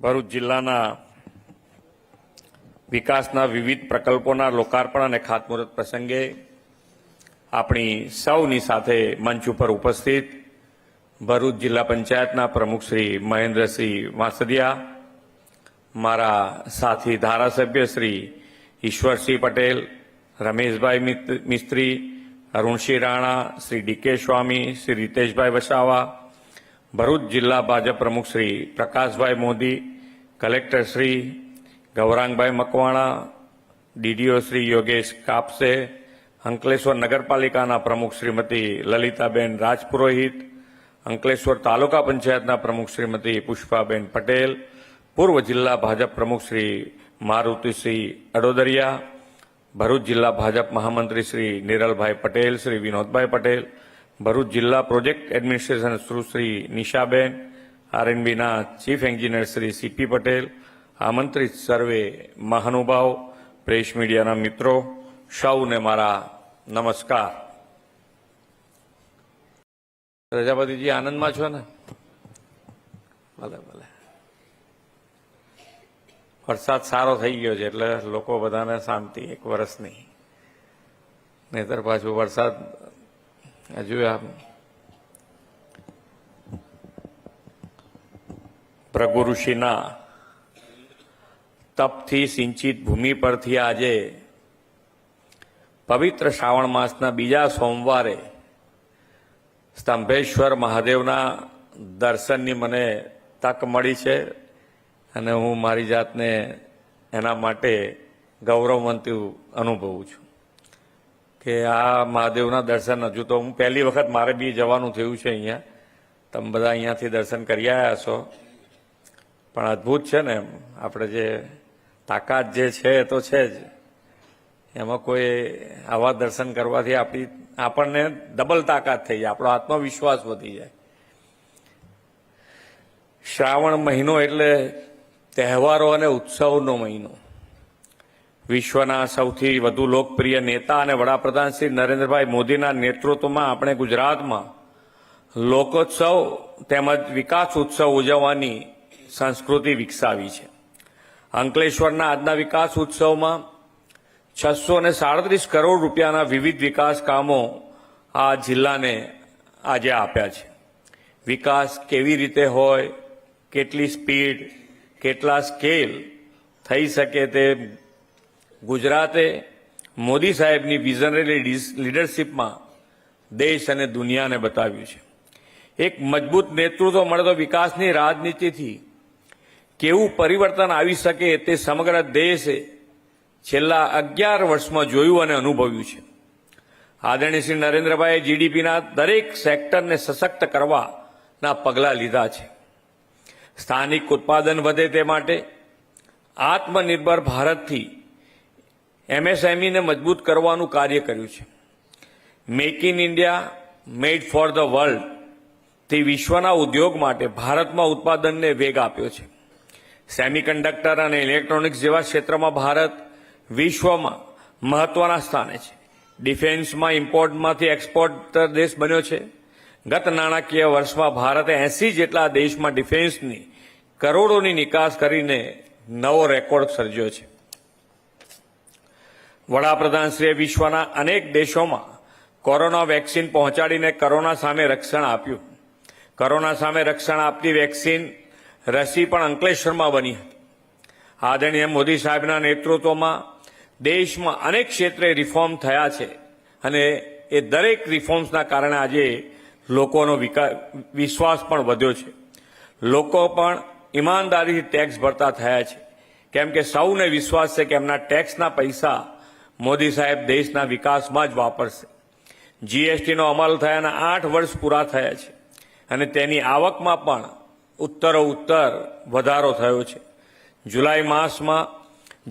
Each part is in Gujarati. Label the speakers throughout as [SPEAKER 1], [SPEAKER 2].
[SPEAKER 1] ભરૂચ જિલ્લાના વિકાસના વિવિધ પ્રકલ્પોના લોકાર્પણ અને ખાતમુહૂર્ત પ્રસંગે આપણી સૌની સાથે મંચ ઉપર ઉપસ્થિત ભરૂચ જિલ્લા પંચાયતના પ્રમુખ શ્રી મહેન્દ્રસિંહ વાંસદિયા, મારા સાથી ધારાસભ્ય શ્રી ઈશ્વરસિંહ પટેલ, રમેશભાઈ મિસ્ત્રી, અરુણસિંહ રાણા, શ્રી ડી.કે. સ્વામી, શ્રી રીતેશભાઈ વસાવા, ભરૂચ જિલ્લા ભાજપ પ્રમુખ શ્રી પ્રકાશભાઈ મોદી, કલેક્ટર શ્રી ગૌરાંગભાઈ મકવાણા, ડીડીઓ શ્રી યોગેશ કાપસે, અંકલેશ્વર નગરપાલિકાના પ્રમુખ શ્રીમતી લલિતાબેન રાજપુરોહિત, અંકલેશ્વર તાલુકા પંચાયતના પ્રમુખ શ્રીમતી પુષ્પાબેન પટેલ, પૂર્વ જિલ્લા ભાજપ પ્રમુખ શ્રી મારુતિસિંહ અડોદરિયા, ભરૂચ જિલ્લા ભાજપ મહામંત્રી શ્રી નિરલભાઈ પટેલ, શ્રી વિનોદભાઈ પટેલ, ભરૂચ જિલ્લા પ્રોજેક્ટ એડમિનિસ્ટ્રેશન શ્રી નિશાબેન, આરએનબીના chief engineer Shri CP Patel, આમંત્રિત સર્વે મહાનુભાવ, પ્રેસ મીડિયાના મિત્રો, સૌને મારા નમસ્કાર. પ્રજાપતિજી આનંદમાં છો ને? ભલે ભલે. વરસાદ સારો થઈ ગયો છે એટલે લોકો બધાને શાંતિ, એક વર્ષની. નહીતર પાછું વરસાદ હજુ ભૃગુ ઋષિના તપથી સિંચિત ભૂમિ પરથી આજે પવિત્ર શ્રાવણ માસના બીજા સોમવારે સ્તંભેશ્વર મહાદેવના દર્શનની મને તક મળી છે અને હું મારી જાતને એના માટે ગૌરવવંતું અનુભવું છું કે આ મહાદેવના દર્શન હજુ તો હું પહેલી વખત મારે બી જવાનું થયું છે અહીંયા. તમે બધા અહીંયાથી દર્શન કરી આવ્યા છો, પણ અદ્ભુત છે ને. આપણે જે તાકાત જે છે એ તો છે જ, એમાં કોઈ આવા દર્શન કરવાથી આપણને ડબલ તાકાત થઈ જાય, આપણો આત્મવિશ્વાસ વધી જાય. શ્રાવણ મહિનો એટલે તહેવારો અને ઉત્સવનો મહિનો. વિશ્વના સૌથી વધુ લોકપ્રિય નેતા અને વડાપ્રધાન શ્રી નરેન્દ્રભાઈ મોદીના નેતૃત્વમાં આપણે ગુજરાતમાં લોકોત્સવ તેમજ વિકાસ ઉત્સવ ઉજવવાની સંસ્કૃતિ વિકસાવી છે. અંકલેશ્વરના આજના વિકાસ ઉત્સવમાં 637 કરોડ રૂપિયાના વિવિધ વિકાસ કામો આ જિલ્લાને આજે આપ્યા છે. વિકાસ કેવી રીતે હોય, કેટલી સ્પીડ, કેટલા સ્કેલ થઈ શકે તે ગુજરાતે મોદી સાહેબની વિઝનરી લીડરશીપમાં દેશ અને દુનિયાને બતાવ્યું છે. એક મજબૂત નેતૃત્વ મળે તો વિકાસની રાજનીતિથી કેવું પરિવર્તન આવી શકે તે સમગ્ર દેશે છેલ્લા 11 વર્ષમાં જોયું અને અનુભવ્યું છે. આદરણીય શ્રી નરેન્દ્રભાઈએ જીડીપીના દરેક સેક્ટરને સશક્ત કરવાના પગલાં લીધા છે. સ્થાનિક ઉત્પાદન વધે તે માટે આત્મનિર્ભર ભારતથી એમએસએમઈને મજબૂત કરવાનું કાર્ય કર્યું છે. Make in India, made for the world થી વિશ્વના ઉદ્યોગ માટે ભારતમાં ઉત્પાદનને વેગ આપ્યો છે. સેમિકન્ડક્ટર અને ઇલેક્ટ્રોનિક્સ જેવા ક્ષેત્રમાં ભારત વિશ્વમાં મહત્વના સ્થાને છે. ડિફેન્સમાં ઇમ્પોર્ટમાંથી એક્સપોર્ટર દેશ બન્યો છે. ગત નાણાકીય વર્ષમાં ભારતે 80 જેટલા દેશમાં ડિફેન્સની કરોડોની નિકાસ કરીને નવો રેકોર્ડ સર્જ્યો છે. વડાપ્રધાનશ્રીએ વિશ્વના અનેક દેશોમાં કોરોના વેક્સિન પહોંચાડીને કોરોના સામે રક્ષણ આપ્યું. કોરોના સામે રક્ષણ આપતી વેક્સિન રસી પણ અંકલેશ્વરમાં બની હતી. આદરણીય મોદી સાહેબના નેતૃત્વમાં દેશમાં અનેક ક્ષેત્રે રિફોર્મ થયા છે અને એ દરેક રિફોર્મ્સના કારણે આજે લોકોનો વિશ્વાસ પણ વધ્યો છે. લોકો પણ ઈમાનદારીથી ટેક્સ ભરતા થયા છે, કેમ કે સૌને વિશ્વાસ છે કે એમના ટેક્સના પૈસા મોદી સાહેબ દેશના વિકાસમાં જ વાપરશે. જીએસટીનો અમલ થયાના 8 વર્ષ પૂરા થયા છે અને તેની આવકમાં પણ ઉત્તરોત્તર વધારો થયો છે. જુલાઈ માસમાં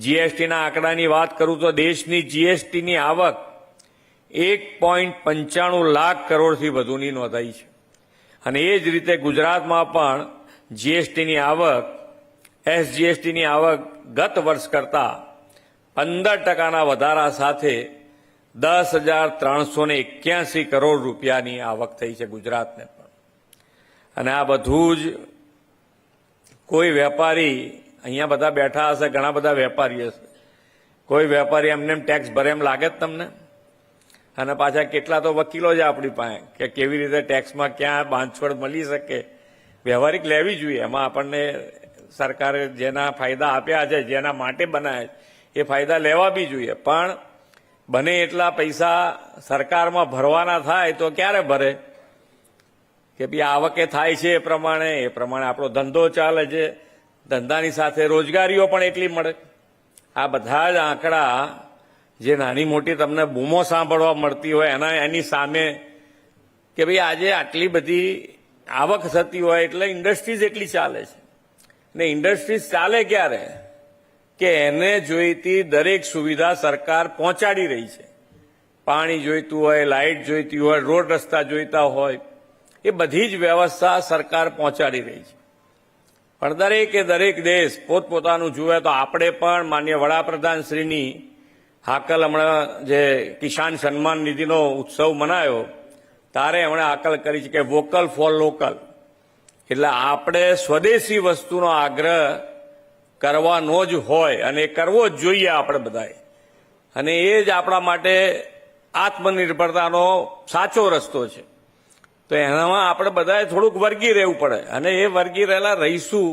[SPEAKER 1] જીએસટીના આંકડાની વાત કરું તો દેશની જીએસટીની આવક 1.95 લાખ કરોડથી વધુની નોંધાઈ છે અને એ જ રીતે ગુજરાતમાં પણ જીએસટીની આવક, એસજીએસટીની આવક ગત વર્ષ કરતાં 15% વધારા સાથે 10,381 કરોડ રૂપિયાની આવક થઈ છે ગુજરાતને પણ. અને આ બધું જ કોઈ વેપારી, અહીંયા બધા બેઠા હશે, ઘણા બધા વેપારી હશે, કોઈ વેપારી એમને એમ ટેક્સ ભરે એમ લાગે જ તમને? અને પાછા કેટલા તો વકીલો છે આપણી પાસે કે કેવી રીતે ટેક્સમાં ક્યાં બાંધછોડ મળી શકે. વ્યવહારિક લેવી જોઈએ. એમાં આપણને સરકારે જેના ફાયદા આપ્યા છે, જેના માટે બનાવ્યા છે, એ ફાયદા લેવા બી જોઈએ. પણ બને એટલા પૈસા સરકારમાં ભરવાના થાય તો ક્યારે ભરે? કે ભાઈ આવકે થાય છે એ પ્રમાણે આપણો ધંધો ચાલે છે, ધંધાની સાથે રોજગારીઓ પણ એટલી મળે. આ બધા જ આંકડા જે નાની મોટી તમને બૂમો સાંભળવા મળતી હોય એની સામે કે ભાઈ આજે આટલી બધી આવક થતી હોય એટલે ઇન્ડસ્ટ્રીઝ એટલી ચાલે છે. ને ઇન્ડસ્ટ્રીઝ ચાલે ક્યારે? કે એને જોઈતી દરેક સુવિધા સરકાર પહોંચાડી રહી છે. પાણી જોઈતું હોય, લાઇટ જોઈતી હોય, રોડ રસ્તા જોઈતા હોય, એ બધી જ વ્યવસ્થા સરકાર પહોંચાડી રહી છે. પણ દરેક દેશ પોતપોતાનું જુએ તો આપણે પણ માનનીય વડાપ્રધાન શ્રીની હાકલ હમણાં જે કિસાન સન્માન નિધિનો ઉત્સવ મનાયો ત્યારે એમણે હાકલ કરી છે કે વોકલ ફોર લોકલ. એટલે આપણે સ્વદેશી વસ્તુનો આગ્રહ કરવાનો જ હોય અને કરવો જ જોઈએ આપણે બધાએ. અને એ જ આપણા માટે આત્મનિર્ભરતાનો સાચો રસ્તો છે. તો એનામાં આપણે બધાએ થોડુંક વર્ગી રહેવું પડે અને એ વર્ગી રહેલા રહીશું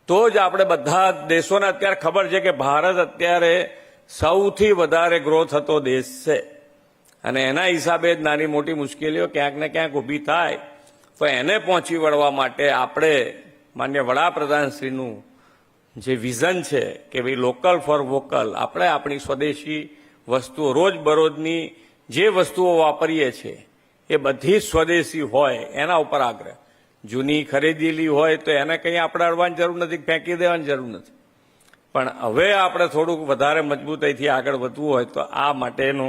[SPEAKER 1] તો જ આપણે બધા દેશોને અત્યારે ખબર છે કે ભારત અત્યારે સૌથી વધારે ગ્રો થતો દેશ છે. અને એના હિસાબે જ નાની મોટી મુશ્કેલીઓ ક્યાંક ને ક્યાંક ઊભી થાય તો એને પહોંચી વળવા માટે આપણે માન્ય વડાપ્રધાનશ્રીનું જે વિઝન છે કે ભાઈ લોકલ ફોર વોકલ, આપણે આપણી સ્વદેશી વસ્તુઓ રોજબરોજની જે વસ્તુઓ વાપરીએ છીએ એ બધી સ્વદેશી હોય એના ઉપર આગ્રહ. જૂની ખરીદેલી હોય તો એને કંઈ આપણે અડવાની જરૂર નથી, ફેંકી દેવાની જરૂર નથી. પણ હવે આપણે થોડુંક વધારે મજબૂતાઈથી આગળ વધવું હોય તો આ માટેનો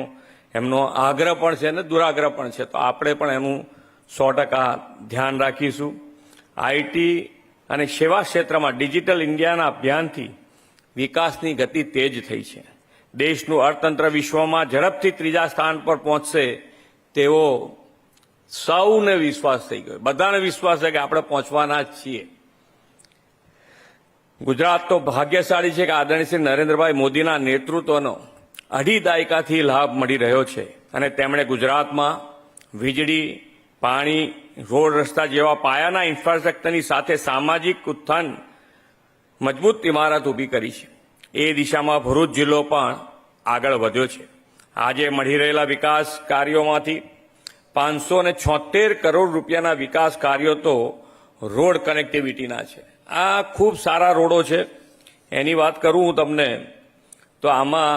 [SPEAKER 1] એમનો આગ્રહ પણ છે અને દુરાગ્રહ પણ છે. તો આપણે પણ એનું 100% ધ્યાન રાખીશું. આઈટી અને સેવા ક્ષેત્રમાં ડિજિટલ ઇન્ડિયાના અભિયાનથી વિકાસની ગતિ તેજ થઈ છે. દેશનું અર્થતંત્ર વિશ્વમાં ઝડપથી ત્રીજા સ્થાન પર પહોંચશે તેવો સૌને વિશ્વાસ થઈ ગયો. બધાને વિશ્વાસ છે કે આપણે પહોંચવાના જ છીએ. ગુજરાત તો ભાગ્યશાળી છે કે આદરણીય શ્રી નરેન્દ્રભાઈ મોદીના નેતૃત્વનો 2.5 દાયકાથી લાભ મળી રહ્યો છે અને તેમણે ગુજરાતમાં વીજળી, પાણી, રોડ રસ્તા જેવા પાયાના ઇન્ફ્રાસ્ટ્રક્ચરની સાથે સામાજિક ઉત્થાન મજબૂત ઇમારત ઊભી કરી છે. એ દિશામાં ભરૂચ જિલ્લો પણ આગળ વધ્યો છે. આજે મળી રહેલા વિકાસ કાર્યોમાંથી 576 કરોડ રૂપિયાના વિકાસ કાર્યો તો રોડ કનેક્ટિવિટીના છે. આ ખૂબ સારા રોડો છે. એની વાત કરું હું તમને તો આમાં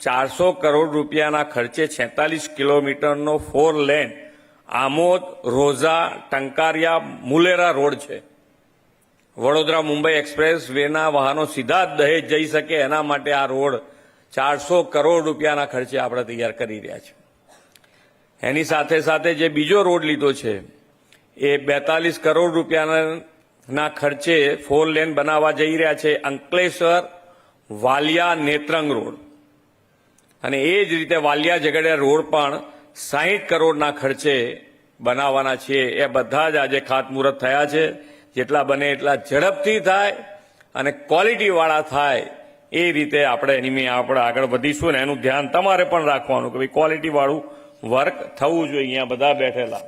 [SPEAKER 1] 400 કરોડ રૂપિયાના ખર્ચે 46 કિલોમીટરનો 4 લેન આમોદ, રોઝા, ટંકારિયા, મુલેરા રોડ છે. વડોદરા મુંબઈ એક્સપ્રેસ વેના વાહનો સીધા જ દહેજ જઈ શકે એના માટે આ રોડ 400 કરોડ રૂપિયાના ખર્ચે આપણે તૈયાર કરી રહ્યા છે. એની સાથે સાથે જે બીજો રોડ લીધો છે એ 42 કરોડ રૂપિયાના ખર્ચે 4 લેન બનાવવા જઈ રહ્યા છે, અંકલેશ્વર વાલિયા નેત્રંગ રોડ. અને એ જ રીતે વાલિયા ઝઘડિયા રોડ પણ 60 કરોડના ખર્ચે બનાવવાના છે. એ બધા જ આજે ખાતમુહૂર્ત થયા છે. જેટલા બને એટલા ઝડપથી થાય અને ક્વોલિટીવાળા થાય એ રીતે આપણે એની આપણે આગળ વધીશું. ને એનું ધ્યાન તમારે પણ રાખવાનું કે ભાઈ ક્વોલિટીવાળું વર્ક થવું જોઈએ. અહીંયા બધા બેઠેલા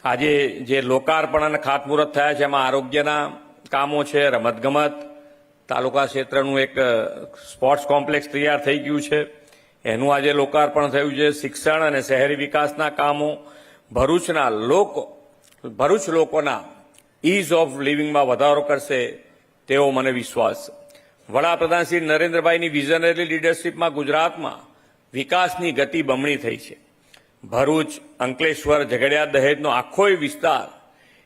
[SPEAKER 1] આજે જે લોકાર્પણ અને ખાતમુહૂર્ત થયા છે એમાં આરોગ્યના કામો છે, રમતગમત, તાલુકા ક્ષેત્રનું એક સ્પોર્ટ્સ કોમ્પ્લેક્સ તૈયાર થઈ ગયું છે, એનું આજે લોકાર્પણ થયું છે. શિક્ષણ અને શહેરી વિકાસના કામો, ભરૂચ લોકોના ઇઝ ઓફ લિવિંગમાં વધારો કરશે તેવો મને વિશ્વાસ છે. વડાપ્રધાન શ્રી નરેન્દ્રભાઈની વિઝનરી લીડરશીપમાં ગુજરાતમાં વિકાસની ગતિ બમણી થઈ છે. ભરૂચ, અંકલેશ્વર, ઝઘડિયા, દહેજનો આખો વિસ્તાર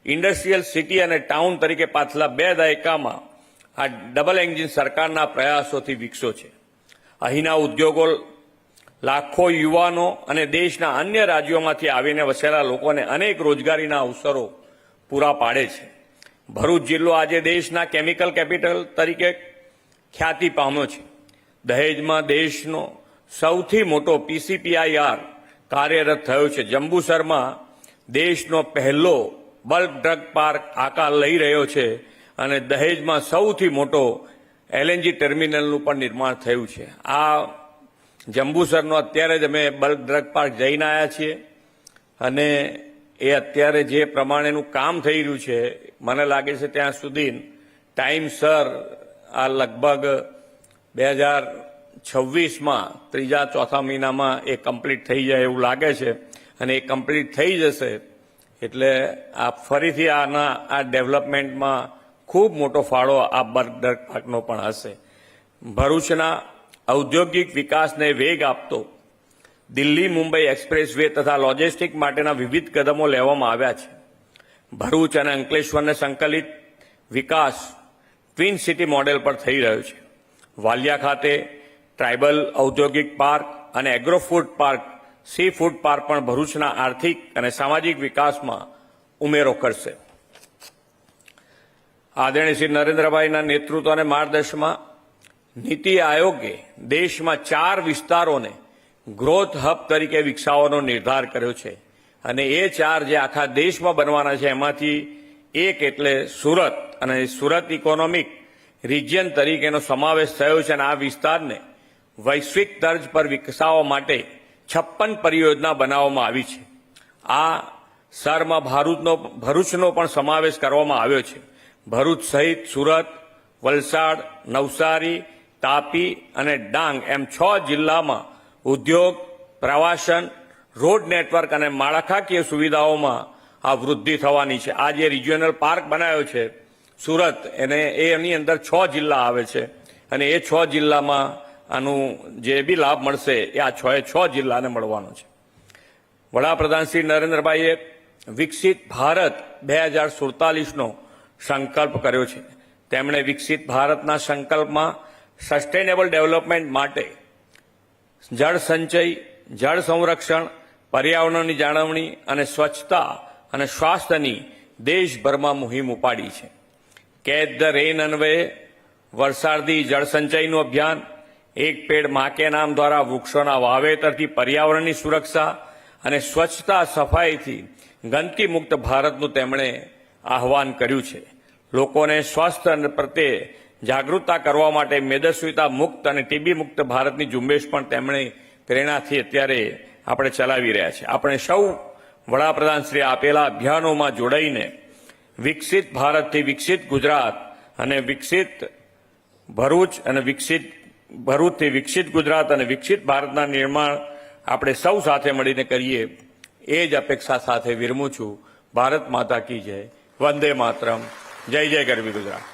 [SPEAKER 1] ઇન્ડસ્ટ્રીયલ સિટી અને ટાઉન તરીકે પાછલા 2 દાયકામાં આ ડબલ એન્જિન સરકારના પ્રયાસોથી વિકસ્યો છે. અહીંના ઉદ્યોગો લાખો યુવાનો અને દેશના અન્ય રાજ્યોમાંથી આવીને વસેલા લોકોને અનેક રોજગારીના અવસરો પૂરા પાડે છે. ભરૂચ જિલ્લો આજે દેશના કેમિકલ કેપિટલ તરીકે ખ્યાતિ પામ્યો છે. દહેજમાં દેશનો સૌથી મોટો PCPIR કાર્યરત થયો છે. જંબુસરમાં દેશનો પહેલો બલ્ક ડ્રગ પાર્ક આકાર લઈ રહ્યો છે અને દહેજમાં સૌથી મોટો એલએનજી ટર્મિનલનું પણ નિર્માણ થયું છે. આ જંબુસરનો અત્યારે જ અમે બલ્ક ડ્રગ પાર્ક જઈને આવ્યા છીએ અને એ અત્યારે જે પ્રમાણેનું કામ થઈ રહ્યું છે મને લાગે છે ત્યાં સુધી ટાઈમસર આ લગભગ 2026માં ત્રીજા ચોથા મહિનામાં એ કમ્પ્લીટ થઈ જાય એવું લાગે છે અને એ કમ્પ્લીટ થઈ જશે એટલે આ ફરીથી આ ડેવલપમેન્ટમાં ખૂબ મોટો ફાળો આ બલ્ક ડ્રગ પાર્કનો પણ હશે. ભરૂચના ઔદ્યોગિક વિકાસને વેગ આપતો દિલ્હી મુંબઈ એક્સપ્રેસ વે તથા લોજિસ્ટિક માટેના વિવિધ કદમો લેવામાં આવ્યા છે. ભરૂચ અને અંકલેશ્વરને સંકલિત વિકાસ ટ્વિન સિટી મોડેલ પર થઈ રહ્યો છે. વાલિયા ખાતે ટ્રાઇબલ ઔદ્યોગિક પાર્ક અને agro food park C food park પણ ભરૂચના આર્થિક અને સામાજિક વિકાસમાં ઉમેરો કરશે. આદરણીય શ્રી નરેન્દ્રભાઈના નેતૃત્વ અને માર્ગદર્શનમાં નીતિ આયોગે દેશમાં 4 વિસ્તારોને ગ્રોથ હબ તરીકે વિકસાવવાનો નિર્ધાર કર્યો છે અને એ 4 જે આખા દેશમાં બનવાના છે એમાંથી એક એટલે સુરત અને સુરત ઇકોનોમિક રિજિયન તરીકેનો સમાવેશ થયો છે અને આ વિસ્તારને વૈશ્વિક તર્જ પર વિકસાવવા માટે 56 પરિયોજના બનાવવામાં આવી છે. આ શહેરમાં ભરૂચનો પણ સમાવેશ કરવામાં આવ્યો છે. ભરૂચ સહિત સુરત, વલસાડ, નવસારી, તાપી અને ડાંગ એમ 6 જિલ્લામાં ઉદ્યોગ, પ્રવાસન, રોડ નેટવર્ક અને માળખાકીય સુવિધાઓમાં આ વૃદ્ધિ થવાની છે. આ જે રિજિયોનલ પાર્ક બનાવ્યો છે સુરત એની અંદર 6 જિલ્લા આવે છે અને એ 6 જિલ્લામાં આનું જે બી લાભ મળશે એ આ 6 જિલ્લાને મળવાનો છે. વડાપ્રધાન શ્રી નરેન્દ્રભાઈએ વિકસિત ભારત 2047નો સંકલ્પ કર્યો છે. તેમણે વિકસિત ભારતના સંકલ્પમાં સસ્ટેનેબલ ડેવલપમેન્ટ માટે જળ સંચય, જળ સંરક્ષણ, પર્યાવરણની જાળવણી અને સ્વચ્છતા અને સ્વાસ્થ્યની દેશભરમાં મુહિમ ઉપાડી છે. કેચ ધ રેન અન્વયે વરસાદી જળ સંચયનું અભિયાન, એક પેડ મા કે નામ દ્વારા વૃક્ષોના વાવેતરથી પર્યાવરણની સુરક્ષા અને સ્વચ્છતા સફાઈથી ગંદકી મુક્ત ભારતનું તેમણે આહવાન કર્યું છે. લોકોને સ્વાસ્થ્ય પ્રત્યે જાગૃતતા કરવા માટે મેદસ્વીતા મુક્ત અને ટીબી મુક્ત ભારતની ઝુંબેશ પણ તેમણે પ્રેરણાથી અત્યારે આપણે ચલાવી રહ્યા છે. આપણે સૌ વડાપ્રધાન શ્રી આપેલા અભિયાનોમાં જોડાઈને વિકસિત ભારતથી વિકસિત ગુજરાત અને વિકસિત ભરૂચ અને ભરૂચથી વિકસિત ગુજરાત અને વિકસિત ભારતના નિર્માણ આપણે સૌ સાથે મળીને કરીએ એ જ અપેક્ષા સાથે વિરમું છું. ભારત માતા કી જય. વંદે માતરમ. જય જય ગરવી ગુજરાત.